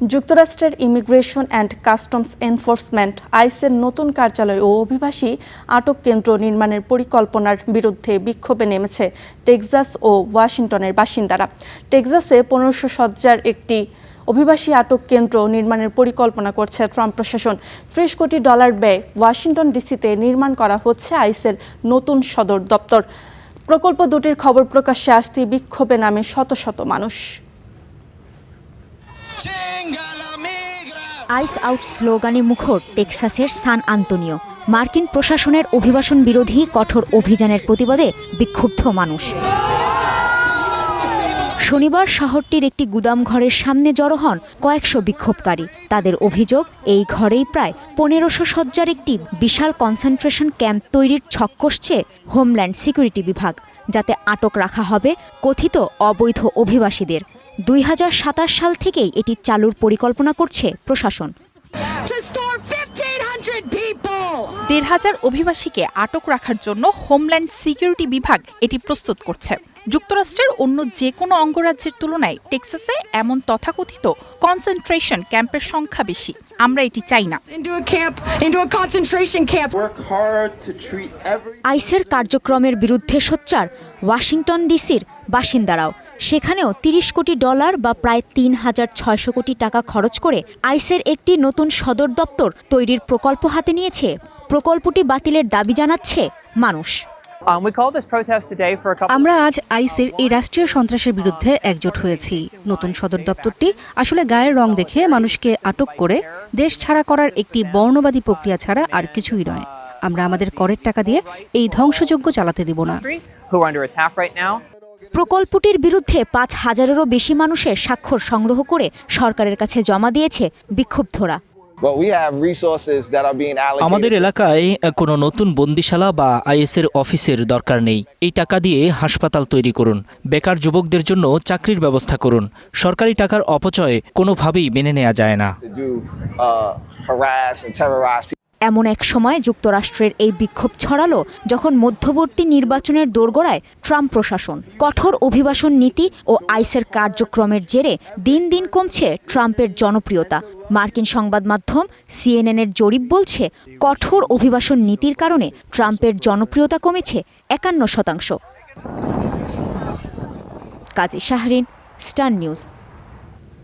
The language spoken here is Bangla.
যুক্তরাষ্ট্রের ইমিগ্রেশন অ্যান্ড কাস্টমস এনফোর্সমেন্ট আইসের নতুন কার্যালয় ও অভিবাসী আটক কেন্দ্র নির্মাণের পরিকল্পনার বিরুদ্ধে বিক্ষোভে নেমেছে টেক্সাস ও ওয়াশিংটনের বাসিন্দারা। টেক্সাসে 1500 শয্যার একটি অভিবাসী আটক কেন্দ্র নির্মাণের পরিকল্পনা করছে ট্রাম্প প্রশাসন। $30 কোটি ব্যয়ে ওয়াশিংটন ডিসিতে নির্মাণ করা হচ্ছে আইসের নতুন সদর দপ্তর। প্রকল্প দুটির খবর প্রকাশ্যে আসতেই বিক্ষোভে নামে শত শত মানুষ। আইস আউট স্লোগানে মুখর টেক্সাসের সান আন্তোনিও। মার্কিন প্রশাসনের অভিবাসন বিরোধী কঠোর অভিযানের প্রতিবাদে বিক্ষুব্ধ মানুষ। শনিবার শহরটির একটি গুদাম ঘরের সামনে জড়ো হন কয়েকশো বিক্ষোভকারী। তাদের অভিযোগ, এই ঘরেই প্রায় 1500 শয্যার একটি বিশাল কনসেন্ট্রেশন ক্যাম্প তৈরির ছক কষছে হোমল্যান্ড সিকিউরিটি বিভাগ, যাতে আটক রাখা হবে কথিত অবৈধ অভিবাসীদের। 2027 সাল থেকেই এটি চালুর পরিকল্পনা করছে প্রশাসন। 1500 অভিবাসীকে আটক রাখার জন্য হোমল্যান্ড সিকিউরিটি বিভাগ এটি প্রস্তুত করছে। যুক্তরাষ্ট্রের অন্য যে কোনো অঙ্গরাজ্যের তুলনায় টেক্সাসে এমন তথাকথিত কনসেন্ট্রেশন ক্যাম্পের সংখ্যা বেশি। আমরা এটি চাই না। আইসের কার্যক্রমের বিরুদ্ধে সোচ্চার ওয়াশিংটন ডিসির বাসিন্দারাও। সেখানেও $30 কোটি বা প্রায় 3600 কোটি টাকা খরচ করে আইসের একটি নতুন সদর দপ্তর তৈরির প্রকল্প হাতে নিয়েছে। প্রকল্পটি বাতিলের দাবি জানাচ্ছে মানুষ। আমরা আজ আইসের এই রাষ্ট্রীয় সন্ত্রাসের বিরুদ্ধে একজোট হয়েছি। নতুন সদর দপ্তরটি আসলে গায়ের রং দেখে মানুষকে আটক করে দেশ ছাড়া করার একটি বর্ণবাদী প্রক্রিয়া ছাড়া আর কিছুই নয়। আমরা আমাদের করের টাকা দিয়ে এই ধ্বংসযজ্ঞ চালাতে দিব না। প্রকল্পটির বিরুদ্ধে 5000-এরও বেশি মানুষের স্বাক্ষর সংগ্রহ করে সরকারের কাছে জমা দিয়েছে বিক্ষুব্ধরা। আমাদের এলাকায় কোনো নতুন বন্দিশালা বা আইএসের অফিসের দরকার নেই। এই টাকা দিয়ে হাসপাতাল তৈরি করুন, বেকার যুবকদের জন্য চাকরির ব্যবস্থা করুন। সরকারি টাকার অপচয় কোনোভাবেই মেনে নেওয়া যায় না। এমন এক সময় যুক্তরাষ্ট্রের এই বিক্ষোভ ছড়ালো যখন মধ্যবর্তী নির্বাচনের দোরগোড়ায় ট্রাম্প প্রশাসন। কঠোর অভিবাসন নীতি ও আইসের কার্যক্রমের জেরে দিন দিন কমছে ট্রাম্পের জনপ্রিয়তা। মার্কিন সংবাদ মাধ্যম CNN-এর জরিপ বলছে, কঠোর অভিবাসন নীতির কারণে ট্রাম্পের জনপ্রিয়তা কমেছে 51%। কাজী শাহরিন, স্টার নিউজ।